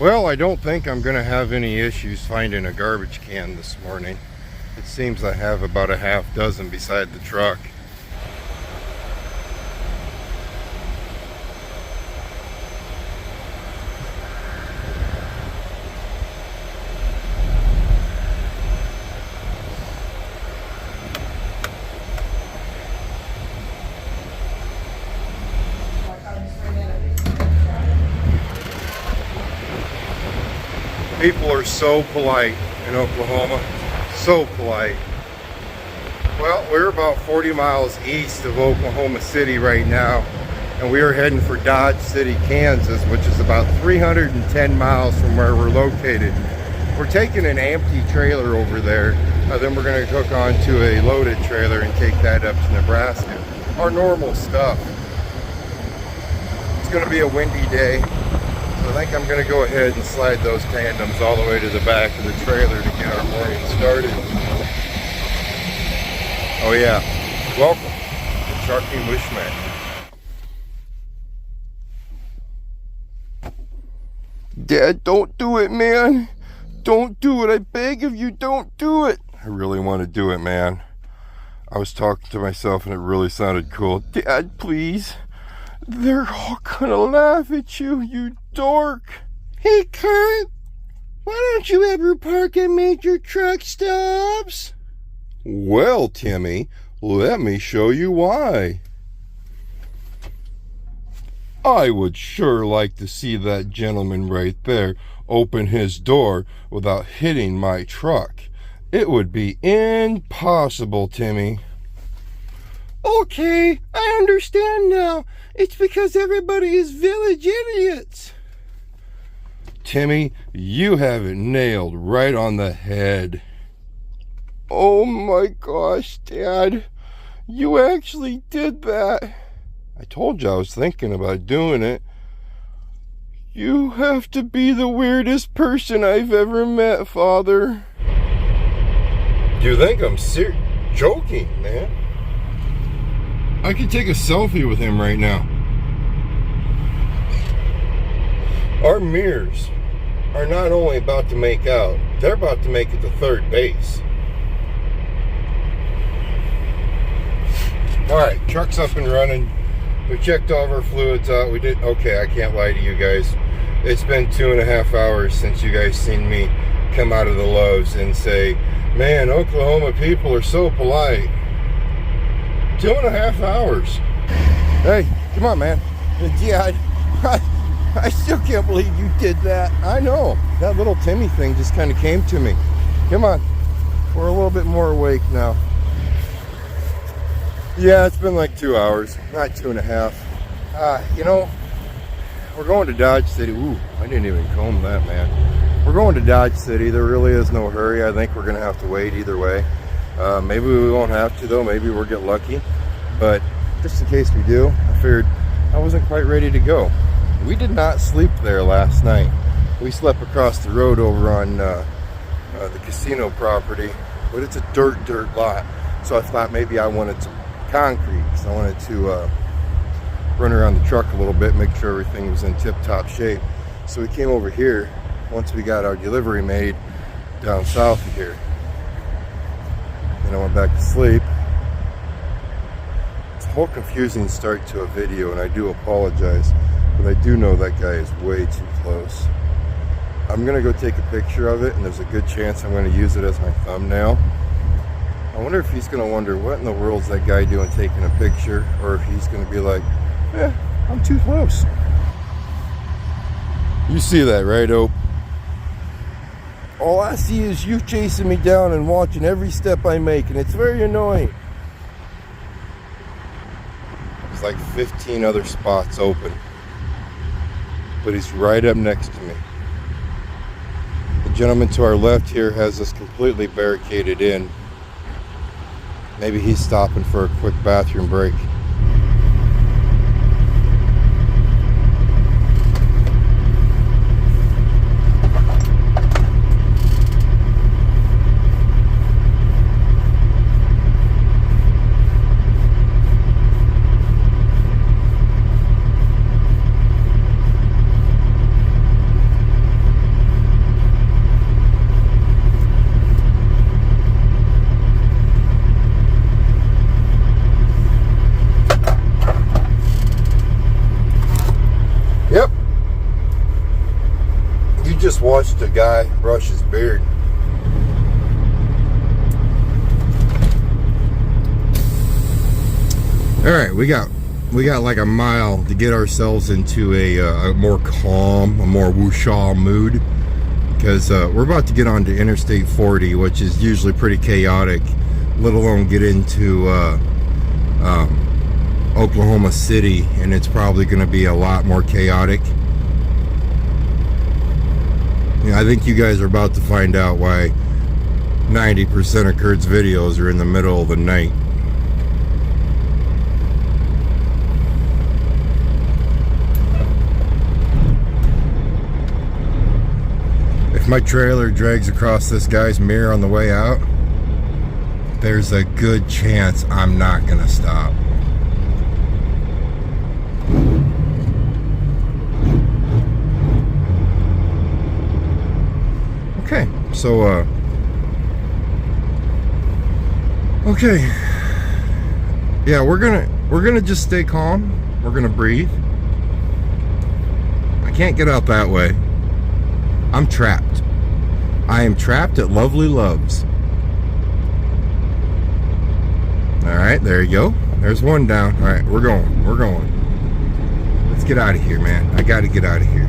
Well, I don't think I'm going to have any issues finding a garbage can this morning. It seems I have about a half dozen beside the truck. People are so polite in Oklahoma, so polite. Well, we're about 40 miles east of Oklahoma City right now, and we are heading for Dodge City, Kansas, which is about 310 miles from where we're located. We're taking an empty trailer over there, then we're going to hook onto a loaded trailer and take that up to Nebraska. Our normal stuff. It's going to be a windy day. I think I'm going to go ahead and slide those tandems all the way to the back of the trailer to get our morning started. Oh yeah, welcome to Trucking with Schmidt. Dad, don't do it, man. Don't do it. I beg of you, don't do it. I really want to do it, man. I was talking to myself and it really sounded cool. Dad, please. They're all gonna laugh at you, you dork. Hey, Kurt, why don't you ever park at major truck stops? Well, Timmy, let me show you why. I would sure like to see that gentleman right there open his door without hitting my truck. It would be impossible, Timmy. Okay, I understand now. It's because everybody is village idiots. Timmy, you have it nailed right on the head. Oh my gosh, Dad. You actually did that. I told you I was thinking about doing it. You have to be the weirdest person I've ever met, Father. Do you think I'm joking, man? I could take a selfie with him right now. Our mirrors are not only about to make out, they're about to make it to third base. Alright, truck's up and running. We checked all of our fluids out. Okay, I can't lie to you guys. It's been 2.5 hours since you guys seen me come out of the Lowe's and say, man, Oklahoma people are so polite. 2.5 hours. Hey, come on, man. Yeah, I still can't believe you did that. I know. That little Timmy thing just kind of came to me. Come on. We're a little bit more awake now. Yeah, it's been like 2 hours, not 2.5. You know, we're going to Dodge City. Ooh, I didn't even comb that, man. We're going to Dodge City. There really is no hurry. I think we're going to have to wait either way. Maybe we won't have to, though. Maybe we'll get lucky. But just in case we do, I figured I wasn't quite ready to go. We did not sleep there last night. We slept across the road over on the casino property, but it's a dirt lot. So I thought maybe I wanted some concrete. So I wanted to run around the truck a little bit, make sure everything was in tip-top shape. So we came over here once we got our delivery made down south of here. Then I went back to sleep. It's a whole confusing start to a video, and I do apologize, but I do know that guy is way too close. I'm gonna go take a picture of it, and there's a good chance I'm gonna use it as my thumbnail. I wonder if he's gonna wonder what in the world's that guy doing taking a picture, or if he's gonna be like, I'm too close. You see that, right, Ope? All I see is you chasing me down and watching every step I make, and it's very annoying. There's like 15 other spots open, but he's right up next to me. The gentleman to our left here has us completely barricaded in. Maybe he's stopping for a quick bathroom break. just watched a guy brush his beard. All right, we got like a mile to get ourselves into a more calm, a more wuxia mood, because we're about to get onto Interstate 40, which is usually pretty chaotic, let alone get into Oklahoma City, and it's probably going to be a lot more chaotic. Yeah, I think you guys are about to find out why 90% of Kurt's videos are in the middle of the night. If my trailer drags across this guy's mirror on the way out, there's a good chance I'm not gonna stop. Okay, so okay, yeah, we're gonna just stay calm. We're gonna breathe. I can't get out that way. I'm trapped. I am trapped at Lovely Loves. Alright, there you go. There's one down. Alright, we're going. We're going. Let's get out of here, man. I gotta get out of here.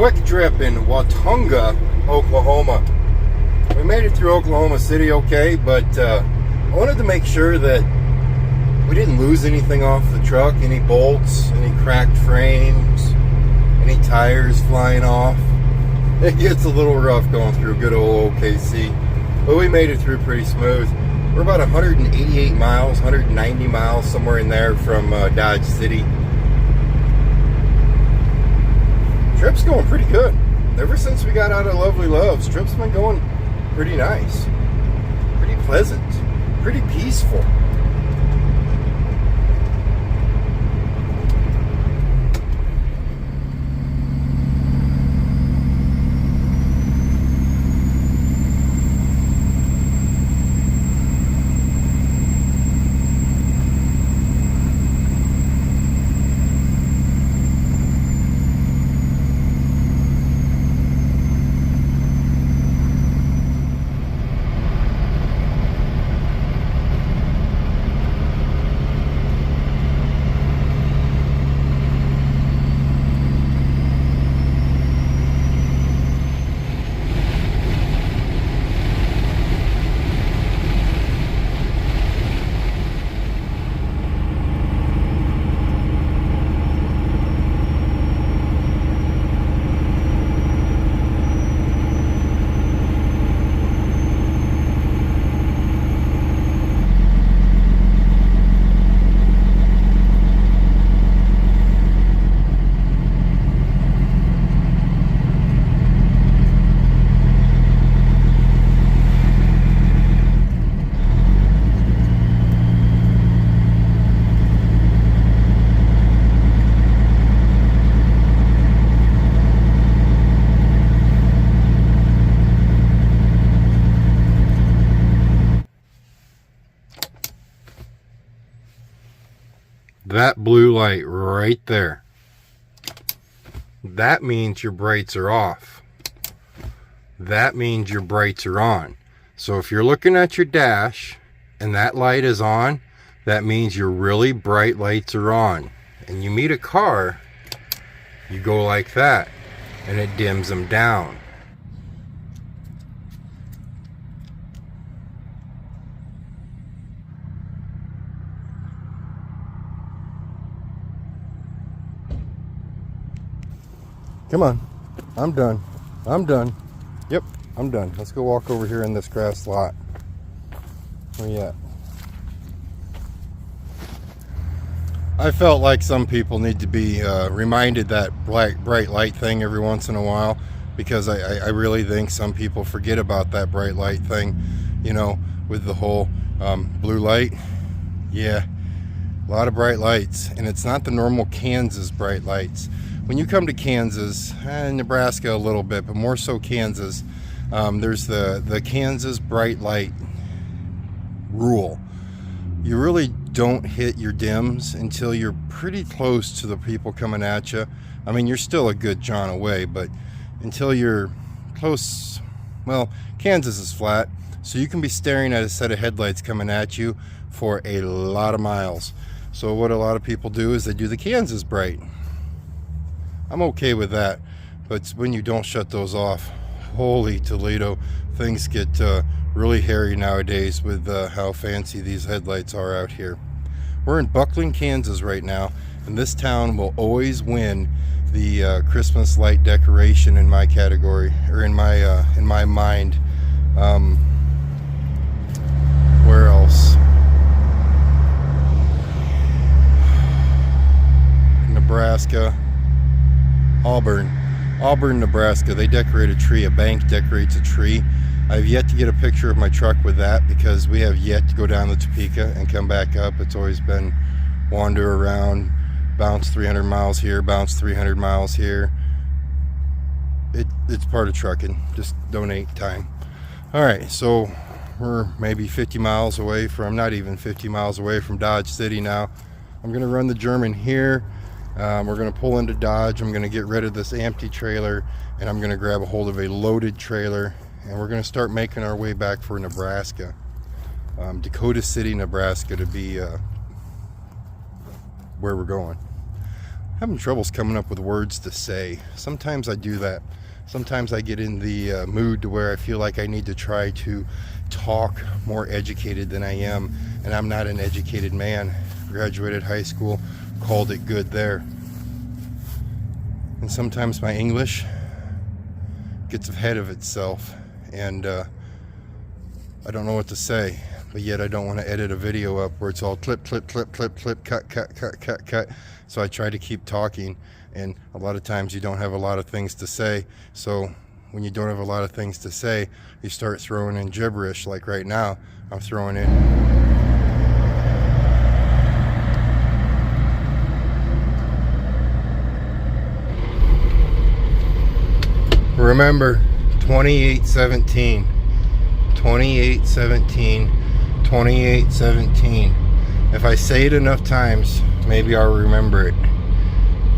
quick trip in Watonga, Oklahoma. We made it through Oklahoma City okay, but I wanted to make sure that we didn't lose anything off the truck, any bolts, any cracked frames, any tires flying off. It gets a little rough going through good old OKC, but we made it through pretty smooth. We're about 188 miles, 190 miles, somewhere in there from Dodge City. Trip's going pretty good. Ever since we got out of Lovely Loves, trip's been going pretty nice, pretty pleasant, pretty peaceful. That blue light right there, that means your brights are off. That means your brights are on. So if you're looking at your dash and that light is on, that means your really bright lights are on. And you meet a car, you go like that and it dims them down. Come on, I'm done. I'm done. Yep, I'm done. Let's go walk over here in this grass lot. Where you at? I felt like some people need to be reminded that bright light thing every once in a while, because I really think some people forget about that bright light thing, you know, with the whole blue light. Yeah, a lot of bright lights, and it's not the normal Kansas bright lights. When you come to Kansas and Nebraska a little bit, but more so Kansas, there's the Kansas bright light rule. You really don't hit your dims until you're pretty close to the people coming at you. I mean, you're still a good John away, but until you're close, well, Kansas is flat, so you can be staring at a set of headlights coming at you for a lot of miles. So what a lot of people do is they do the Kansas bright. I'm okay with that, but when you don't shut those off, holy Toledo, things get really hairy nowadays with how fancy these headlights are out here. We're in Buckland, Kansas right now, and this town will always win the Christmas light decoration in my category, or in my mind. Where else? Nebraska. Auburn, Nebraska. They decorate a tree. A bank decorates a tree. I've yet to get a picture of my truck with that, because we have yet to go down the Topeka and come back up. It's always been wander around, bounce 300 miles here, bounce 300 miles here. It's part of trucking. Just donate time. All right, so we're maybe 50 miles away from, not even 50 miles away from Dodge City now. I'm going to run the German here. We're going to pull into Dodge. I'm going to get rid of this empty trailer, and I'm going to grab a hold of a loaded trailer, and we're going to start making our way back for Nebraska. Dakota City, Nebraska to be where we're going. Having troubles coming up with words to say. Sometimes I do that. Sometimes I get in the mood to where I feel like I need to try to talk more educated than I am, and I'm not an educated man. Graduated high school, called it good there. And sometimes my English gets ahead of itself, and I don't know what to say, but yet I don't want to edit a video up where it's all clip, clip, clip, clip, clip, cut, cut, cut, cut, cut. So I try to keep talking, and a lot of times you don't have a lot of things to say. So when you don't have a lot of things to say, you start throwing in gibberish. Like right now, I'm throwing in. Remember, 2817, 2817, 2817. If I say it enough times, maybe I'll remember it.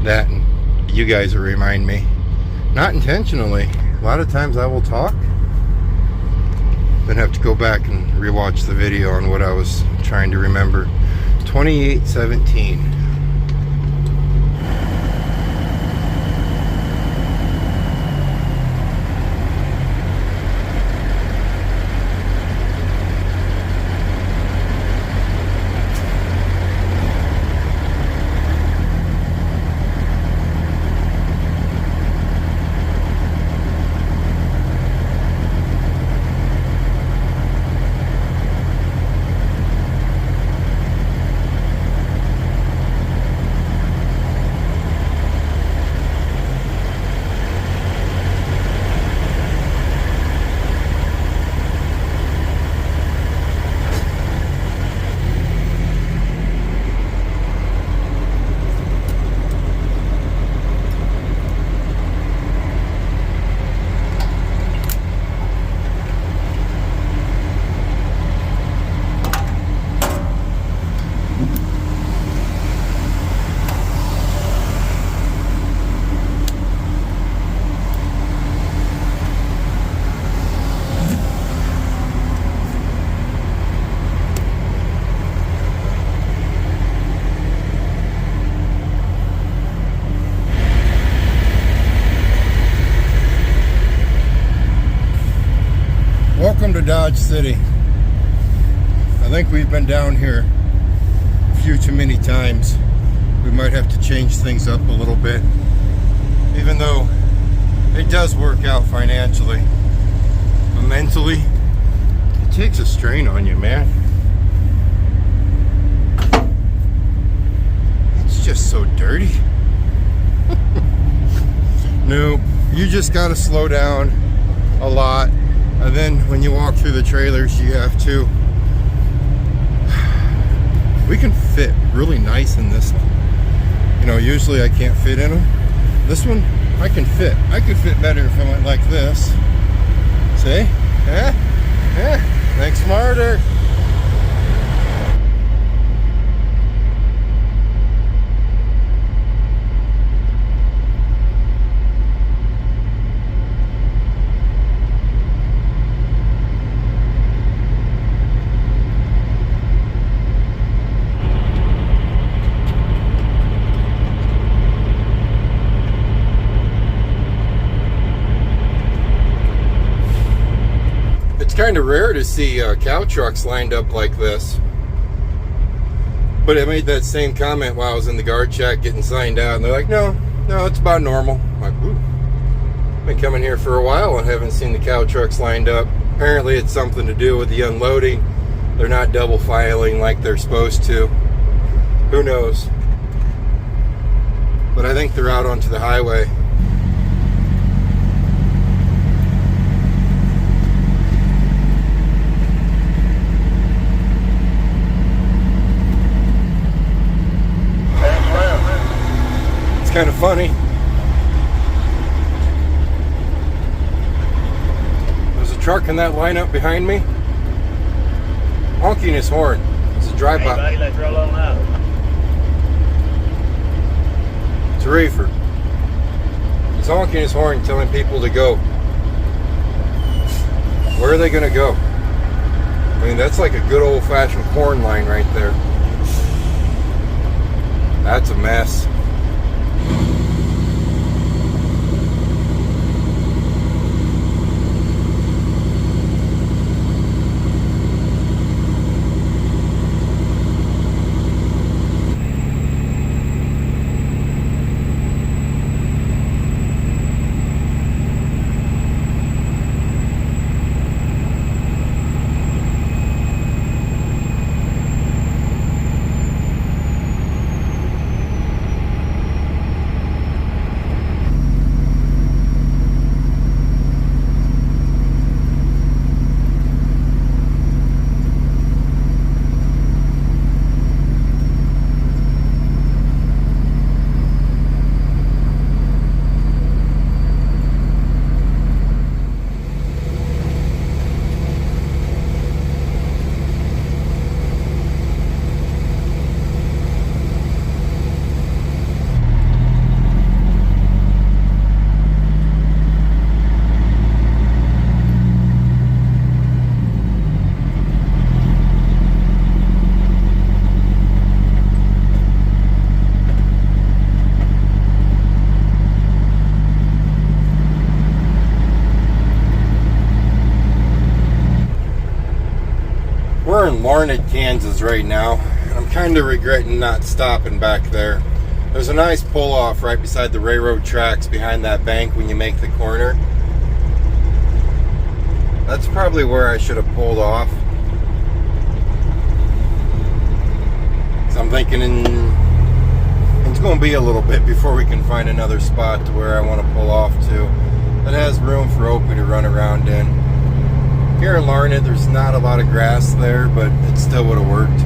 That, you guys will remind me. Not intentionally. A lot of times I will talk, then have to go back and rewatch the video on what I was trying to remember. 2817. Welcome to Dodge City. I think we've been down here a few too many times. We might have to change things up a little bit, even though it does work out financially. But mentally, it takes a strain on you, man. It's just so dirty. No, you just gotta slow down a lot. And then when you walk through the trailers, you have to. We can fit really nice in this one. You know, usually I can't fit in them. This one, I can fit. I could fit better if I went like this. See? Think smarter. It's kind of rare to see cow trucks lined up like this. But I made that same comment while I was in the guard shack getting signed out, and they're like, no, it's about normal. I'm like, ooh, been coming here for a while and haven't seen the cow trucks lined up. Apparently it's something to do with the unloading. They're not double filing like they're supposed to. Who knows? But I think they're out onto the highway. Kind of funny. There's a truck in that lineup behind me, honking his horn. It's a drive-by. Hey buddy, let's roll on out. It's a reefer. He's honking his horn, telling people to go. Where are they going to go? I mean, that's like a good old-fashioned corn line right there. That's a mess. in Larned, Kansas right now, and I'm kind of regretting not stopping back there. There's a nice pull-off right beside the railroad tracks behind that bank when you make the corner. That's probably where I should have pulled off. So I'm thinking it's going to be a little bit before we can find another spot to where I want to pull off to that has room for Opie to run around in. Here in Larned, there's not a lot of grass there, but it still would have worked.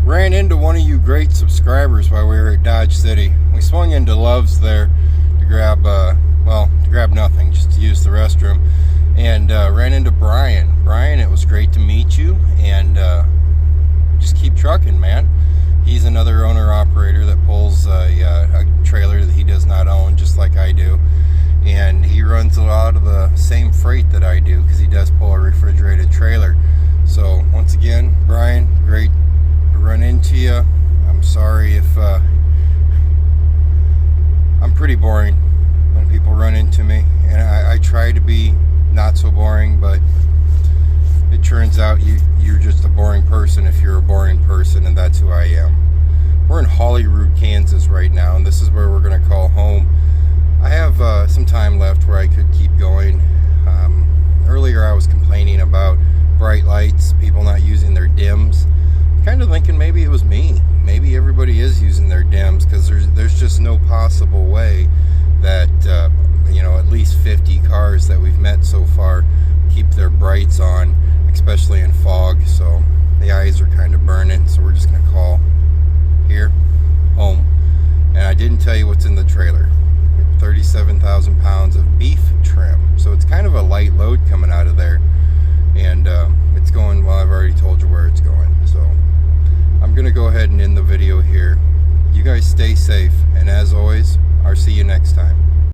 Ran into one of you great subscribers while we were at Dodge City. We swung into Love's there to grab, well, to grab nothing, just to use the restroom, and ran into Brian. Brian, it was great to meet you, and just keep trucking, man. He's another owner-operator that pulls a trailer that he does not own, just like I do, and he runs a lot of the same freight that I do, because he does pull a refrigerated trailer. So, once again, Brian, great run into you. I'm sorry if I'm pretty boring when people run into me, and I try to be not so boring, but it turns out you're just a boring person if you're a boring person, and that's who I am. We're in Holyrood, Kansas right now, and this is where we're going to call home. I have some time left where I could keep going. Earlier I was complaining about bright lights, people not using their dims. Kind of thinking maybe it was me. Maybe everybody is using their dims, because there's just no possible way that at least 50 cars that we've met so far keep their brights on, especially in fog. So the eyes are kind of burning. So we're just gonna call here home. And I didn't tell you what's in the trailer. 37,000 pounds of beef trim. So it's kind of a light load coming out of there, and it's going. Well, I've already told you where it's going. So I'm going to go ahead and end the video here. You guys stay safe, and as always, I'll see you next time.